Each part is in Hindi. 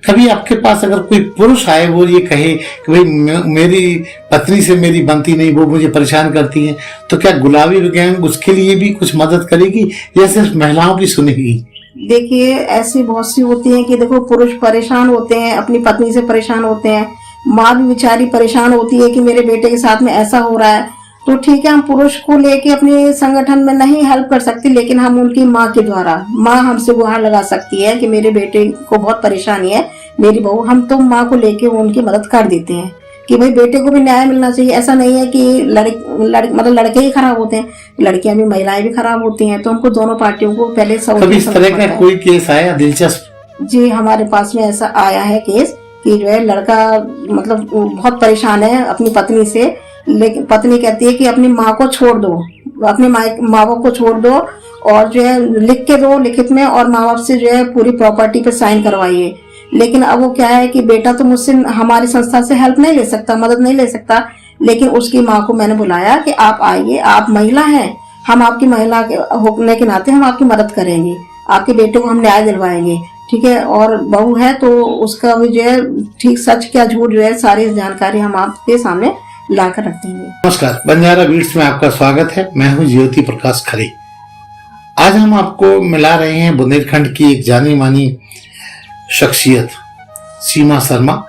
कभी आपके पास अगर कोई पुरुष आए वो ये कहे कि भाई मेरी पत्नी से मेरी बनती नहीं, वो मुझे परेशान करती है, तो क्या गुलाबी गैंग उसके लिए भी कुछ मदद करेगी या सिर्फ महिलाओं की सुनेगी? देखिए, ऐसी बहुत सी होती हैं कि देखो पुरुष परेशान होते हैं, अपनी पत्नी से परेशान होते हैं, माँ भी बेचारी परेशान होती है कि मेरे बेटे के साथ में ऐसा हो रहा है। तो ठीक है, हम पुरुष को लेके अपने संगठन में नहीं हेल्प कर सकते, लेकिन हम उनकी माँ के द्वारा, माँ हमसे गुहार लगा सकती है कि मेरे बेटे को बहुत परेशानी है, मेरी बहू, हम तो माँ को लेके उनकी मदद कर देते हैं कि भाई बेटे को भी न्याय मिलना चाहिए। ऐसा नहीं है कि मतलब लड़के ही खराब होते हैं, लड़कियां भी, महिलाएं भी खराब होती हैं। तो हमको दोनों पार्टियों को पहले कभी इस तरह का कोई केस आया दिलचस्प? जी, हमारे पास में ऐसा आया है केस कि जो है लड़का मतलब बहुत परेशान है अपनी पत्नी से, लेकिन पत्नी कहती है कि अपनी माँ को छोड़ दो, अपने माँ बाप को छोड़ दो और जो है लिख के दो लिखित में, और माँ बाप से जो है पूरी प्रॉपर्टी पे साइन करवाइए। लेकिन अब वो क्या है कि बेटा तो मुझसे, हमारी संस्था से हेल्प नहीं ले सकता, मदद नहीं ले सकता, लेकिन उसकी माँ को मैंने बुलाया कि आप आइए, आप महिला हैं, हम आपकी महिला होने के नाते हम आपकी मदद करेंगे, आपके बेटे को हम न्याय दिलवाएंगे, ठीक है। और बहू है तो उसका भी जो है ठीक सच क्या झूठ जो है सारी जानकारी हम आपके सामने लाकर रख देंगे। नमस्कार, बंजारा बीट्स में आपका स्वागत है। मैं हूं ज्योति प्रकाश खरे। आज हम आपको मिला रहे हैं बुंदेलखंड की एक जानी मानी शख्सियत सीमा शर्मा,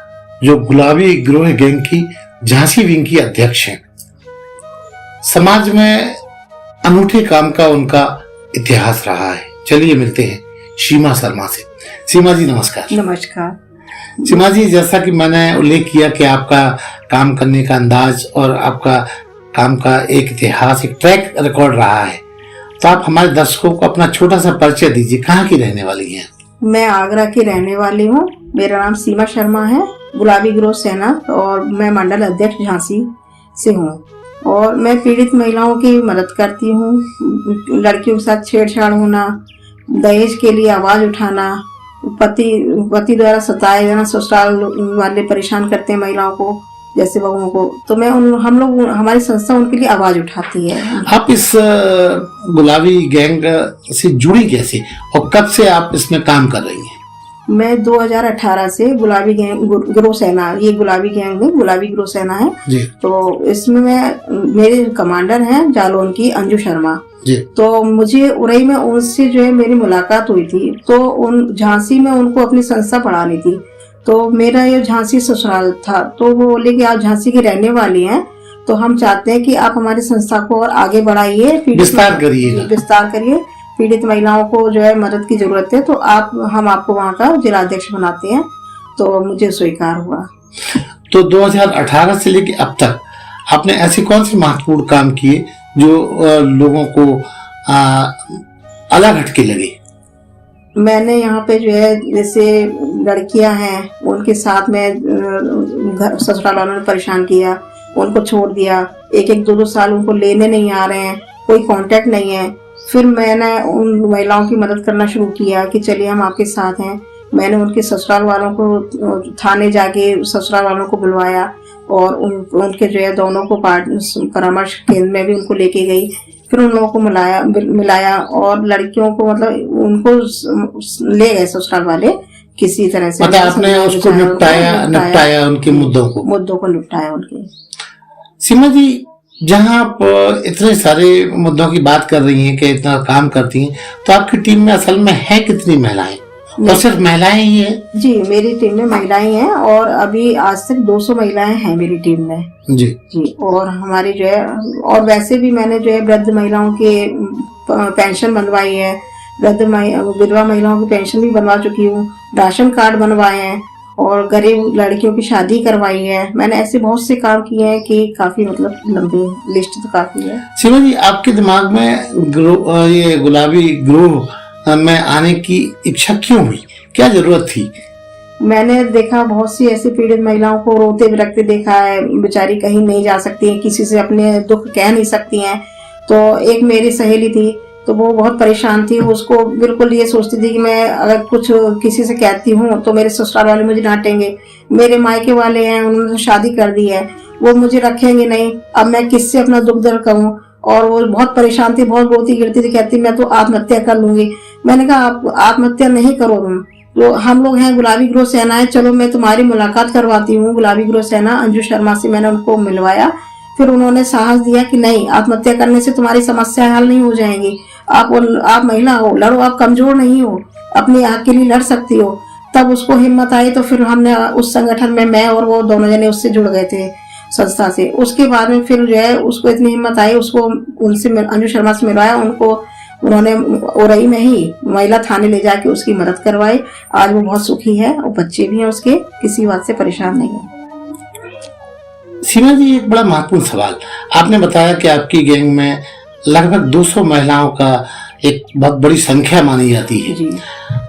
जो गुलाबी गिरोह गैंग की झांसी विंग की अध्यक्ष हैं। समाज में अनूठे काम का उनका इतिहास रहा है। चलिए मिलते हैं सीमा शर्मा से। सीमा जी नमस्कार। नमस्कार। सीमा जी, जैसा कि मैंने उल्लेख किया कि आपका काम करने का अंदाज और आपका काम का एक इतिहास, एक ट्रैक रिकॉर्ड रहा है, तो आप हमारे दर्शकों को अपना छोटा सा परिचय दीजिए। कहाँ की रहने वाली हैं? मैं आगरा की रहने वाली हूँ। मेरा नाम सीमा शर्मा है, गुलाबी गिरोह सेना, और मैं मंडल अध्यक्ष झांसी से हूँ। और मैं पीड़ित महिलाओं की मदद करती हूँ। लड़कियों के साथ छेड़छाड़ होना, दहेज के लिए आवाज उठाना, पति द्वारा सताए जाना, ससुराल वाले परेशान करते हैं महिलाओं को, जैसे बहुओं को, तो मैं हम लोग, हमारी संस्था उनके लिए आवाज उठाती है। आप इस गुलाबी गैंग से जुड़ी कैसे और कब से आप इसमें काम कर रही हैं? मैं 2018 से गुलाबी गैंग गिरोह सेना, ये गुलाबी गैंग में गुलाबी गिरोह सेना है जी। तो इसमें मेरे कमांडर हैं जालौन की अंजू शर्मा जी। तो मुझे उरई में उनसे जो है मेरी मुलाकात हुई थी, तो उन झांसी में उनको अपनी संस्था पढ़ानी थी, तो मेरा ये झांसी ससुराल था, तो वो बोले कि आप झांसी की रहने वाली हैं, तो हम चाहते हैं कि आप हमारी संस्था को और आगे बढ़ाइए, विस्तार करिए, पीड़ित महिलाओं को जो है मदद की जरूरत है, तो हम आपको वहाँ का जिलाध्यक्ष बनाते हैं। तो मुझे स्वीकार हुआ। तो 2018 से लेकर अब तक आपने ऐसे कौन से महत्वपूर्ण काम किए जो लोगों को अलग हटके लगे? मैंने यहाँ पे जो है, जैसे लड़कियां हैं उनके साथ में ससुराल वालों ने परेशान किया, उनको छोड़ दिया, 1-2 साल उनको लेने नहीं आ रहे हैं, कोई कांटेक्ट नहीं है। फिर मैंने उन महिलाओं की मदद करना शुरू किया कि चलिए हम आपके साथ हैं। मैंने उनके ससुराल वालों को थाने जाके ससुराल वालों को बुलवाया और उनके जो है दोनों को परामर्श केंद्र में भी उनको लेके गई। फिर उन लोगों को मिलाया और लड़कियों को मतलब उनको ले गए ससुराल वाले किसी तरह से। मतलब आपने उसको निपटाया उनके मुद्दों को निपटाया उनके। सीमा जी, जहाँ आप इतने सारे मुद्दों की बात कर रही हैं कि इतना काम करती हैं, तो आपकी टीम में असल में है कितनी महिलाएं? और सिर्फ महिलाएं ही हैं? जी, मेरी टीम में महिलाएं हैं और अभी आज तक 200 महिलाएं हैं मेरी टीम में। जी। और हमारी जो है, और वैसे भी मैंने जो है वृद्ध महिलाओं के पेंशन बनवाई है, विधवा महिलाओं की पेंशन भी बनवा चुकी हूँ, राशन कार्ड बनवाए हैं और गरीब लड़कियों की शादी करवाई है। मैंने ऐसे बहुत से काम किए हैं कि काफी मतलब लंबी लिस्ट तो काफी है। सीमा जी, आपके दिमाग में ये गुलाबी गिरोह में आने की इच्छा क्यों हुई? क्या जरूरत थी? मैंने देखा बहुत सी ऐसी पीड़ित महिलाओं को रोते बिलखते देखा है, बेचारी कहीं नहीं जा सकती है, किसी से अपने दुख कह नहीं सकती हैं। तो एक मेरी सहेली थी, तो वो बहुत परेशान थी, उसको बिल्कुल ये सोचती थी कि मैं अगर कुछ किसी से कहती हूँ तो मेरे ससुराल वाले मुझे डांटेंगे, मेरे मायके वाले हैं उन्होंने शादी कर दी है, वो मुझे रखेंगे नहीं, अब मैं किससे अपना दुख दर्द कहूँ। और वो बहुत परेशान थी, बहुत रोती गिरती थी, कहती मैं तो आत्महत्या कर लूंगी। मैंने कहा आप आत्महत्या नहीं करो तुम, तो हम लोग हैं गुलाबी ग्रोह सेना, चलो मैं तुम्हारी मुलाकात करवाती हूँ। गुलाबी ग्रोह सेना अंजू शर्मा से मैंने उनको मिलवाया। फिर उन्होंने साहस दिया कि नहीं, आत्महत्या करने से तुम्हारी समस्या हल नहीं हो जाएंगी। आप महिला हो, लड़ो, आप कमजोर नहीं हो, अपने हक के लिए लड़ सकती हो। तब उसको हिम्मत आई, तो फिर हमने उस संगठन में, मैं और वो दोनों जने उससे जुड़ गए थे संस्था से। उसके बाद में फिर जो है उसको इतनी हिम्मत आई, उसको उनसे अंजू शर्मा से मिलवाया। उन्होंने उरई में ही महिला थाने ले जाके उसकी मदद करवाई। आज वो बहुत सुखी है और बच्चे भी हैं उसके, किसी बात से परेशान नहीं है। सीमा जी, एक बड़ा महत्वपूर्ण सवाल, आपने बताया कि आपकी गैंग में लगभग 200 महिलाओं का एक बहुत बड़ी संख्या मानी जाती है जी।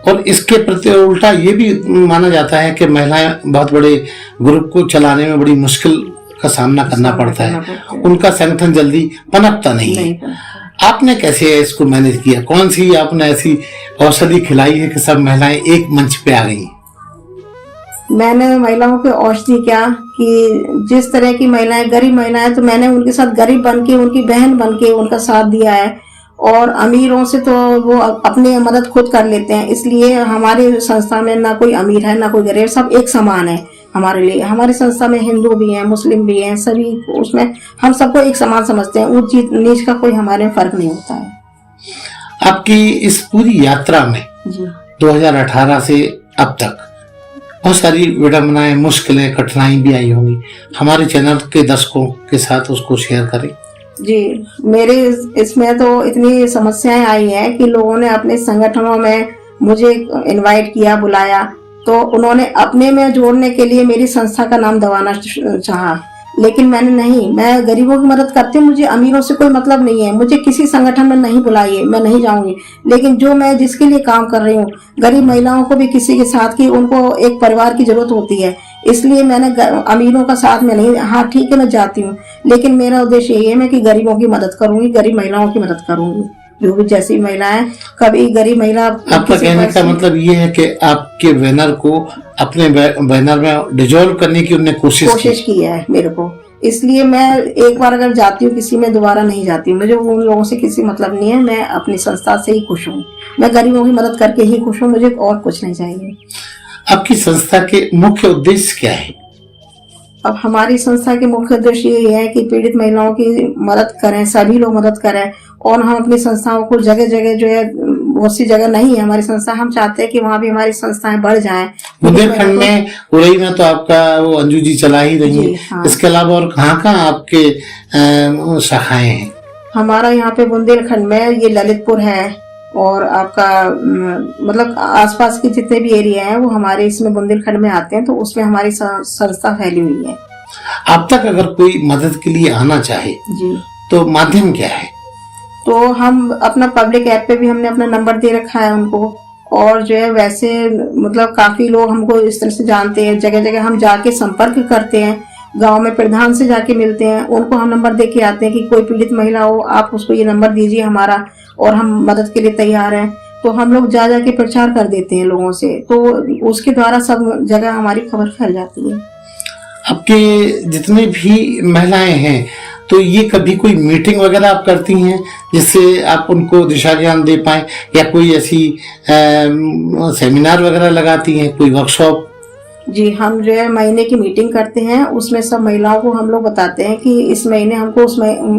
और इसके प्रति उल्टा ये भी माना जाता है कि महिलाएं बहुत बड़े ग्रुप को चलाने में बड़ी मुश्किल का सामना करना पड़ता है, उनका संगठन जल्दी पनपता नहीं है। आपने कैसे इसको मैनेज किया? कौन सी आपने ऐसी औषधि खिलाई है कि सब महिलाएं एक मंच पे आ गई? मैंने महिलाओं को औषधि क्या कि जिस तरह की महिलाएं, गरीब महिलाएं, तो मैंने उनके साथ गरीब बन के, उनकी बहन बन के उनका साथ दिया है। और अमीरों से तो वो अपनी मदद खुद कर लेते हैं, इसलिए हमारे संस्था में ना कोई अमीर है ना कोई गरीब, सब एक समान है हमारे लिए। हमारी संस्था में हिंदू भी हैं, मुस्लिम भी हैं, सभी उसमें हम सबको एक समान समझते हैं। ऊंच नीच का कोई हमारे में फर्क नहीं होता है। आपकी इस पूरी यात्रा में जी 2018 से अब तक बहुत सारी विडंबनाएं, मुश्किलें, कठिनाई भी आई होंगी। हमारे चैनल के दर्शकों के साथ उसको शेयर करें। जी, मेरे इसमें तो इतनी समस्याएं आई हैं कि लोगों ने अपने संगठनों में मुझे इनवाइट किया, बुलाया, तो उन्होंने अपने में जोड़ने के लिए मेरी संस्था का नाम दबाना चाहा, लेकिन मैंने नहीं। मैं गरीबों की मदद करती हूँ, मुझे अमीरों से कोई मतलब नहीं है। मुझे किसी संगठन में नहीं बुलाइए, मैं नहीं जाऊंगी। लेकिन जो मैं जिसके लिए काम कर रही हूँ, गरीब महिलाओं को भी किसी के साथ की, उनको एक परिवार की जरूरत होती है, इसलिए मैंने अमीरों का साथ में नहीं। हाँ ठीक है, मैं जाती हूँ, लेकिन मेरा उद्देश्य यही है मैं कि गरीबों की मदद करूंगी, गरीब महिलाओं की मदद करूंगी। जो भी जैसी महिलाएं, कभी गरीब महिला। आपका कहने का मतलब ये है कि आपके बैनर को अपने बैनर में डिजोल्व करने की उन्होंने कोशिश की है मेरे को, इसलिए मैं एक बार अगर जाती हूँ किसी में, दोबारा नहीं जाती हूँ। मुझे उन लोगों से किसी मतलब नहीं है, मैं अपनी संस्था से ही खुश हूँ। मैं गरीबों की मदद करके ही खुश हूँ, मुझे और कुछ नहीं चाहिए। आपकी संस्था के मुख्य उद्देश्य क्या है? अब हमारी संस्था के मुख्य उद्देश्य ये है कि पीड़ित महिलाओं की मदद करें, सभी लोग मदद करें। और हम अपनी संस्थाओं को जगह जगह जो है, बहुत सी जगह नहीं है हमारी संस्था, हम चाहते हैं कि वहाँ भी हमारी संस्थाएं बढ़ जाएं। बुंदेलखंड में, उरई में तो आपका वो अंजू जी चला ही रही है। हाँ। इसके अलावा और कहाँ आपके शाखाएं हैं? हमारा यहाँ पे बुंदेलखंड में ये ललितपुर है, और आपका मतलब आसपास के जितने भी एरिया हैं वो हमारे इसमें बुंदेलखंड में आते हैं, तो उसमें हमारी संस्था फैली हुई है। अब तक अगर कोई मदद के लिए आना चाहे जी, तो माध्यम क्या है? तो हम अपना पब्लिक ऐप पे भी हमने अपना नंबर दे रखा है उनको। और जो है वैसे मतलब काफी लोग हमको इस तरह से जानते हैं, जगह जगह हम जाके संपर्क करते हैं, गांव में प्रधान से जाके मिलते हैं, उनको हम नंबर दे के आते हैं कि कोई पीड़ित महिला हो, आप उसको ये नंबर दीजिए हमारा, और हम मदद के लिए तैयार हैं। तो हम लोग जा जाके प्रचार कर देते हैं लोगों से, तो उसके द्वारा सब जगह हमारी खबर फैल जाती है। आपके जितने भी महिलाएं हैं, तो ये कभी कोई मीटिंग वगैरह आप करती हैं जिससे आप उनको दिशा ज्ञान दे पाएं, या कोई ऐसी सेमिनार वगैरह लगाती हैं, कोई वर्कशॉप? जी, हम जो है महीने की मीटिंग करते हैं, उसमें सब महिलाओं को हम लोग बताते हैं कि इस महीने हमको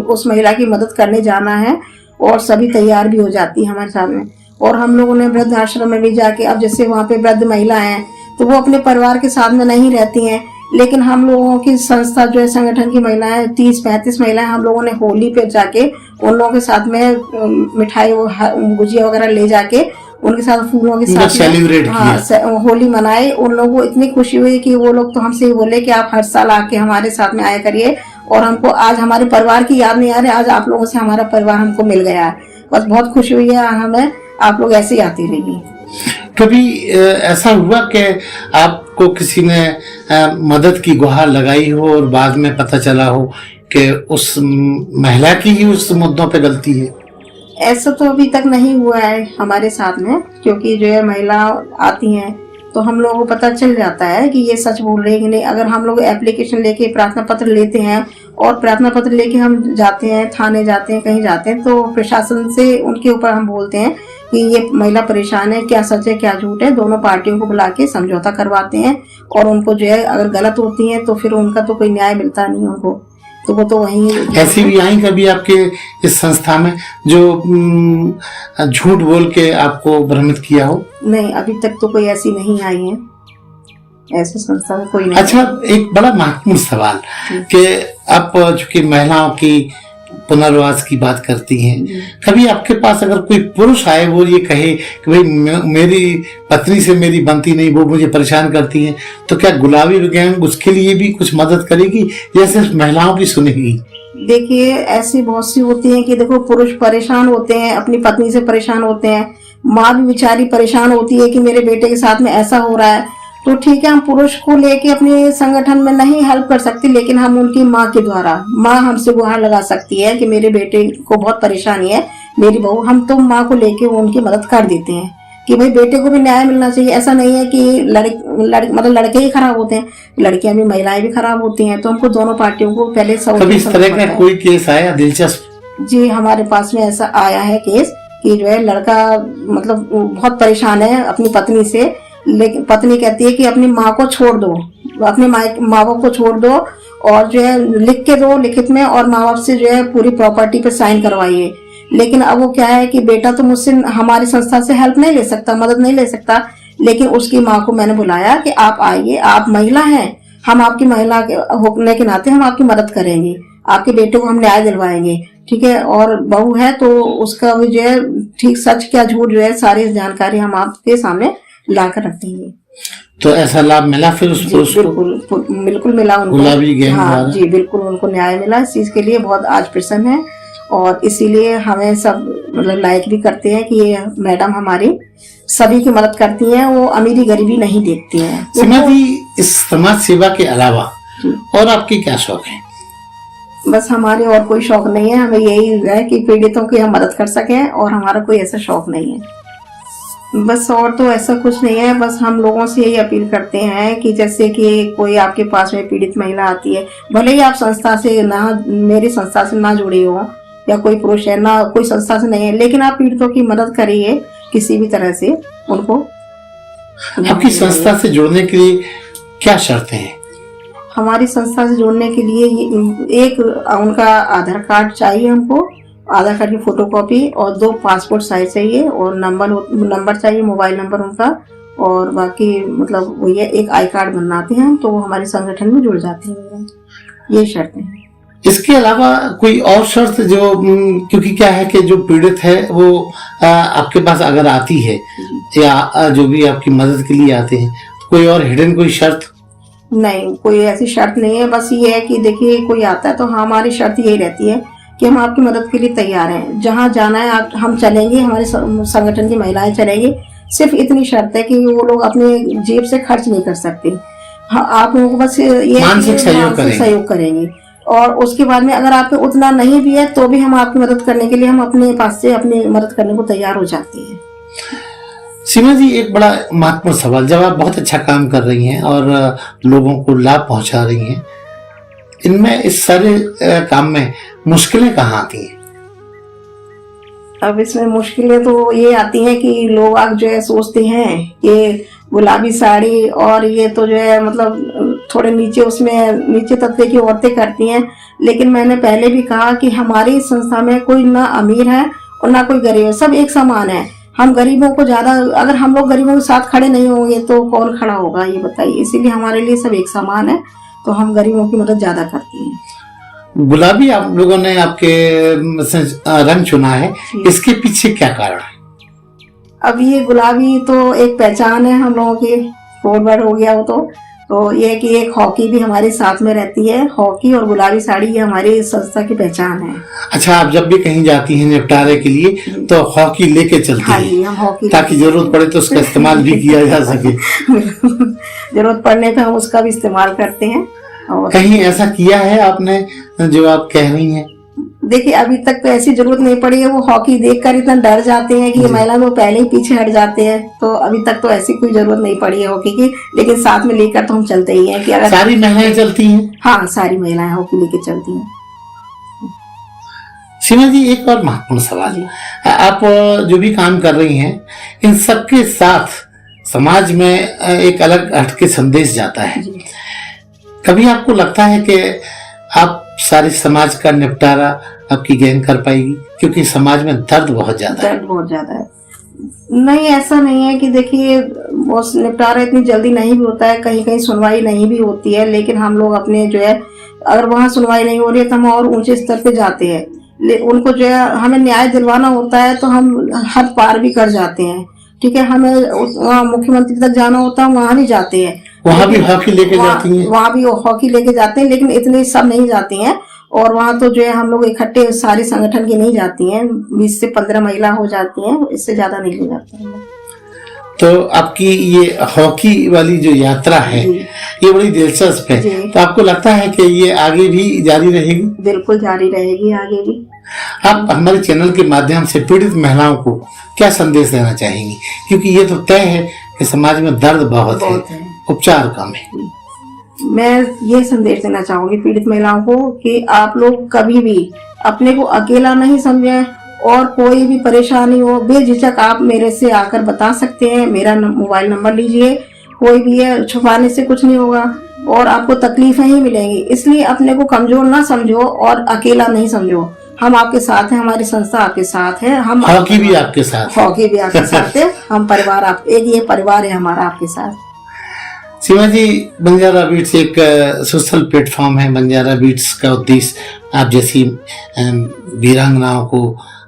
उस महिला की मदद करने जाना है, और सभी तैयार भी हो जाती है हमारे सामने। और हम लोगों ने वृद्ध आश्रम में भी जाके, अब जैसे वहाँ पे वृद्ध महिला हैं तो वो अपने परिवार के साथ में नहीं रहती हैं, लेकिन हम लोगों की संस्था जो है, संगठन की महिलाएं 30-35 महिलाएं, हम लोगों ने होली पे जाके उन लोगों के साथ में मिठाई, गुजिया वगैरह ले जाके उनके साथ फूलों के साथ सेलिब्रेट किया, होली मनाई। उन लोगों को इतनी खुशी हुई कि वो लोग तो हमसे ही बोले कि आप हर साल आके हमारे साथ में आया करिए, और हमको आज हमारे परिवार की याद नहीं आ रही, आज आप लोगों से हमारा परिवार हमको मिल गया है। बस बहुत खुशी हुई है हमें, आप लोग ऐसे ही आती रहिए। कभी ऐसा हुआ कि आपको किसी ने मदद की गुहार लगाई हो और बाद में पता चला हो कि उस महिला की ही उस मुद्दों पे गलती है? ऐसा तो अभी तक नहीं हुआ है हमारे साथ में, क्योंकि जो है महिला आती हैं तो हम लोगों को पता चल जाता है कि ये सच बोल रहे हैं कि नहीं। अगर हम लोग एप्लीकेशन लेके प्रार्थना पत्र लेते हैं और प्रार्थना पत्र लेके हम जाते हैं, थाने जाते हैं, कहीं जाते हैं, तो प्रशासन से उनके ऊपर हम बोलते हैं कि ये महिला परेशान है, क्या सच है क्या झूठ है। दोनों पार्टियों को बुला के समझौता करवाते हैं और उनको जो है अगर गलत होती है तो फिर उनका तो कोई न्याय मिलता नहीं उनको, तो वो तो वहीं। ऐसी भी आई कभी आपके इस संस्था में जो झूठ बोल के आपको भ्रमित किया हो? नहीं, अभी तक तो कोई ऐसी नहीं आई है, ऐसी संस्था में कोई नहीं। अच्छा, एक बड़ा महत्वपूर्ण सवाल कि आप चूंकि महिलाओं की पुनर्वास की बात करती हैं, कभी आपके पास अगर कोई पुरुष आए वो ये कहे कि भाई मेरी पत्नी से मेरी बनती नहीं, वो मुझे परेशान करती है, तो क्या गुलाबी गैंग उसके लिए भी कुछ मदद करेगी या सिर्फ महिलाओं की सुनेगी? देखिए, ऐसी बहुत सी होती है कि देखो पुरुष परेशान होते हैं, अपनी पत्नी से परेशान होते हैं, माँ भी बेचारी परेशान होती है कि मेरे बेटे के साथ में ऐसा हो रहा है। तो ठीक है, हम पुरुष को लेके अपने संगठन में नहीं हेल्प कर सकते, लेकिन हम उनकी माँ के द्वारा, माँ हमसे गुहार लगा सकती है कि मेरे बेटे को बहुत परेशानी है, मेरी बहू, हम तो माँ को लेके वो उनकी मदद कर देते हैं कि भाई बेटे को भी न्याय मिलना चाहिए। ऐसा नहीं है कि मतलब लड़के ही खराब होते हैं, लड़कियां भी, महिलाएं भी खराब होती हैं। तो हमको दोनों पार्टियों को पहले कभी इस तरह का कोई केस आया दिलचस्प? जी, हमारे पास में ऐसा आया है केस कि जो है लड़का मतलब बहुत परेशान है अपनी पत्नी से, लेकिन पत्नी कहती है कि अपनी माँ को छोड़ दो, अपने माँ बाप को छोड़ दो और जो है लिख के दो लिखित में, और माँ बाप से जो है पूरी प्रॉपर्टी पे साइन करवाइए। लेकिन अब वो क्या है कि बेटा तो मुझसे, हमारी संस्था से हेल्प नहीं ले सकता, मदद नहीं ले सकता, लेकिन उसकी माँ को मैंने बुलाया कि आप आइए, आप महिला हैं, हम आपकी महिला होने के नाते हम आपकी मदद करेंगे, आपके बेटे को हम न्याय दिलवाएंगे, ठीक है। और बहू है तो उसका भी जो है ठीक सच क्या झूठ जो है सारी जानकारी हम आपके सामने ला कर रख देंगे। तो ऐसा लाभ मिला फिर उस पुरुष को? बिल्कुल मिला उनको, गुलाबी गैंग? हाँ जी, बिल्कुल उनको न्याय मिला। इस चीज के लिए बहुत आज प्रसन्न है और इसीलिए हमें सब मतलब लाइक भी करते हैं कि ये मैडम हमारी सभी की मदद करती हैं, वो अमीरी गरीबी नहीं देखती हैं। सीमा जी, इस समाज सेवा के अलावा और आपकी क्या शौक है? बस हमारे और कोई शौक नहीं है, हमें यही है कि पीड़ितों की हम मदद कर सकें, और हमारा कोई ऐसा शौक नहीं है। बस और तो ऐसा कुछ नहीं है। बस हम लोगों से यही अपील करते हैं कि जैसे कि कोई आपके पास में पीड़ित महिला आती है, भले ही आप संस्था से ना, मेरी संस्था से ना जुड़े हो या कोई पुरुष है ना, कोई संस्था से नहीं है, लेकिन आप पीड़ितों की मदद करिए किसी भी तरह से उनको। आपकी संस्था से जुड़ने के लिए क्या शर्तें हैं? हमारी संस्था से जुड़ने के लिए एक उनका आधार कार्ड चाहिए हमको, आधार कार्ड की फोटोकॉपी, और 2 पासपोर्ट साइज चाहिए, और नंबर चाहिए, मोबाइल नंबर उनका, और बाकी मतलब वही है, एक आई कार्ड बनाते हैं तो वो हमारे संगठन में जुड़ जाते हैं। ये शर्तें हैं। इसके अलावा कोई और शर्त जो, क्योंकि क्या है कि जो पीड़ित है वो आपके पास अगर आती है या जो भी आपकी मदद के लिए आते हैं, तो कोई और हिडन कोई शर्त? नहीं, कोई ऐसी शर्त नहीं है। बस ये है कि देखिए कोई आता है तो हमारी शर्त यही रहती है कि हम आपकी मदद के लिए तैयार हैं, जहाँ जाना है आप, हम चलेंगे, हमारे संगठन की महिलाएं चलेंगी। सिर्फ इतनी शर्त है कि वो लोग अपने जेब से खर्च नहीं कर सकते। हाँ, आप लोगों को बस ये मानसिक सहयोग करेंगे, और उसके बाद में अगर आप उतना नहीं भी है तो भी हम आपकी मदद करने के लिए, हम अपने पास से अपनी मदद करने को तैयार हो जाते हैं। सीमा जी, एक बड़ा महत्वपूर्ण सवाल, जब आप बहुत अच्छा काम कर रही हैं और लोगों को लाभ पहुंचा रही हैं, इनमें इस सारे काम में मुश्किलें कहाँ आती हैं? अब इसमें मुश्किलें तो ये आती हैं कि लोग आज जो है सोचते हैं कि गुलाबी साड़ी और ये तो जो है मतलब थोड़े नीचे, उसमें नीचे तबके की औरतें करती हैं, लेकिन मैंने पहले भी कहा कि हमारी संस्था में कोई ना अमीर है और ना कोई गरीब है, सब एक समान है। हम गरीबों को ज्यादा, अगर हम लोग गरीबों के साथ खड़े नहीं होंगे तो कौन खड़ा होगा, ये बताइए। इसीलिए हमारे लिए सब एक समान है, तो हम गरीबों की मदद ज्यादा करते हैं। गुलाबी आप लोगों ने आपके रंग चुना है, इसके पीछे क्या कारण है? अब ये गुलाबी तो एक पहचान है हम लोगों की, फॉरवर्ड हो गया वो तो ये कि एक हॉकी भी हमारे साथ में रहती है, हॉकी और गुलाबी साड़ी, ये हमारी संस्था की पहचान है। अच्छा, आप जब भी कहीं जाती हैं निपटारे के लिए तो हॉकी लेके चलती हैं? हाँ जी, हम हॉकी, ताकि जरूरत पड़े तो उसका इस्तेमाल भी किया जा सके। जरूरत पड़ने पे हम उसका भी इस्तेमाल करते हैं। और कहीं ऐसा किया है आपने जो आप कह रही हैं? देखिए अभी तक तो ऐसी जरूरत नहीं पड़ी है, वो हॉकी देखकर इतना डर जाते हैं कि ये महिला लोग पहले ही पीछे हट जाते हैं, तो अभी तक तो ऐसी कोई जरूरत नहीं पड़ी है हॉकी की, लेकिन साथ में लेकर तो हम चलते ही हैं कि अगर सारी महिलाएं चलती हैं। हाँ, सारी महिलाएं हॉकी लेके चलती हैं। सीमा जी, एक और महत्वपूर्ण सवाल, आप जो भी काम कर रही हैं, इन सबके साथ समाज में एक अलग हटके संदेश जाता है। कभी आपको लगता है कि आप सारे समाज का निपटारा आपकी गैंग कर पाएगी? क्योंकि समाज में दर्द बहुत ज्यादा है। दर्द बहुत ज्यादा है। नहीं, ऐसा नहीं है कि देखिए वो निपटारा इतनी जल्दी नहीं भी होता है, कहीं कहीं सुनवाई नहीं भी होती है, लेकिन हम लोग अपने जो है, अगर वहाँ सुनवाई नहीं हो रही है तो हम और ऊंचे स्तर पे जाते हैं, उनको जो है हमें न्याय दिलवाना होता है तो हम हद पार भी कर जाते हैं। ठीक है, हमें वहाँ मुख्यमंत्री तक जाना होता है, वहाँ भी जाते हैं, वहाँ भी हॉकी लेके जाती हैं। वहाँ भी हॉकी लेके जाते हैं, लेकिन इतने सब नहीं जाती हैं। और वहाँ तो जो है हम लोग इकट्ठे सारे संगठन की नहीं जाती हैं, 20 से 15 महिला हो जाती हैं, इससे ज्यादा नहीं ले जाते हैं। तो आपकी ये हॉकी वाली जो यात्रा है ये बड़ी दिलचस्प है, तो आपको लगता है कि ये आगे भी जारी रहेगी? बिल्कुल जारी रहेगी आगे भी। आप हमारे चैनल के माध्यम से पीड़ित महिलाओं को क्या संदेश देना चाहेंगी? क्योंकि ये तो तय है कि समाज में दर्द बहुत है, उपचार कम है। मैं ये संदेश देना चाहूंगी पीड़ित महिलाओं को कि आप लोग कभी भी अपने को अकेला नहीं समझें, और कोई भी परेशानी हो बेझिझक आप मेरे से आकर बता सकते हैं। मेरा मोबाइल नंबर लीजिए, कोई भी है, छुपाने से कुछ नहीं होगा और आपको तकलीफें ही मिलेंगी। इसलिए अपने को कमजोर ना समझो और अकेला नहीं समझो, हम आपके साथ हैं, हमारी संस्था आपके साथ है, हम हॉकी भी आपके साथ, हॉकी भी आपके साथ है, हम परिवार आप एक, ये परिवार है हमारा आपके साथ। सीमा जी, बंजारा बीट्स एक सोशल प्लेटफॉर्म है। बंजारा बीट्स का उद्देश्य आप जैसी वीरांगनाओं को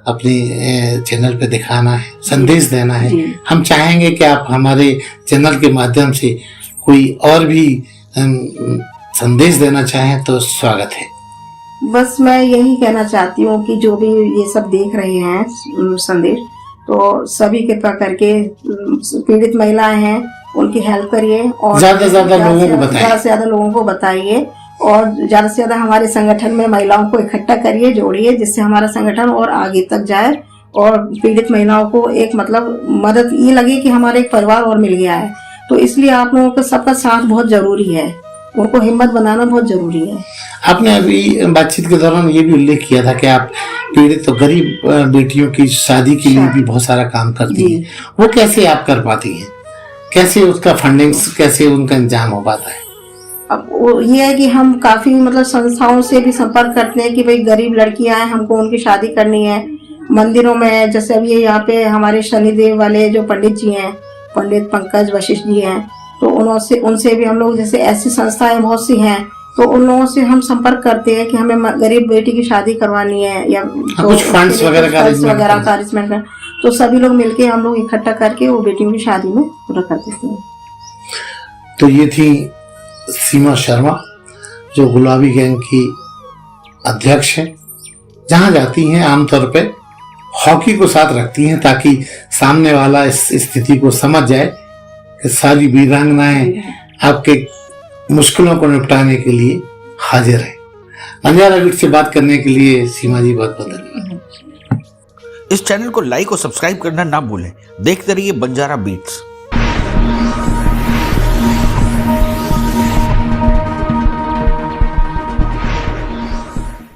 अपने चैनल पे दिखाना है, संदेश देना है। हम चाहेंगे कि आप हमारे चैनल के माध्यम से कोई और भी संदेश देना चाहें तो स्वागत है। बस मैं यही कहना चाहती हूँ कि जो भी ये सब देख रहे हैं संदेश, तो सभी कृपा करके पीड़ित महिलाएं हैं उनकी हेल्प करिए और ज्यादा से ज्यादा लोगों को बताइए, ज्यादा से ज्यादा लोगों को बताइए और ज्यादा से ज्यादा हमारे संगठन में महिलाओं को इकट्ठा करिए, जोड़िए, जिससे हमारा संगठन और आगे तक जाए और पीड़ित महिलाओं को एक मतलब मदद ये लगे कि हमारा एक परिवार और मिल गया है। तो इसलिए आप लोगों का सबका साथ बहुत जरूरी है, उनको हिम्मत बनाना बहुत जरूरी है। आपने अभी बातचीत के दौरान ये भी उल्लेख किया था कि आप पीड़ित तो गरीब बेटियों की शादी के लिए भी बहुत सारा काम करती हैं। वो कैसे आप कर पाती हैं? कैसे उसका फंडिंग, कैसे उनका इंतजाम हो पाता है? अब ये है कि हम काफी मतलब संस्थाओं से भी संपर्क करते हैं कि भाई गरीब लड़कियां हैं, हमको उनकी शादी करनी है। मंदिरों में जैसे अभी यहाँ पे हमारे शनिदेव वाले जो पंडित जी हैं, पंडित पंकज वशिष्ठ जी हैं, तो उनसे भी हम लोग, जैसे ऐसी संस्थाएं बहुत सी हैं, तो उन लोगों से हम संपर्क करते हैं कि हमें गरीब बेटी की शादी करवानी है या तो कुछ फंड्स वगैरह का अरेंजमेंट कर, तो सभी लोग मिलके हम लोग इकट्ठा करके वो बेटियों की शादी में पूरा कर देते हैं। तो ये थी सीमा शर्मा, जो गुलाबी गैंग की अध्यक्ष है। जहां जाती हैं आमतौर पे हॉकी को साथ रखती हैं ताकि सामने वाला इस स्थिति को समझ जाए कि सारी वीरांगनाएं आपके मुश्किलों को निपटाने के लिए हाजिर है। बंजारा बीट्स से बात करने के लिए सीमा जी बहुत बहुत धन्यवाद। इस चैनल को लाइक और सब्सक्राइब करना ना भूलें। देखते रहिए बंजारा बीट्स।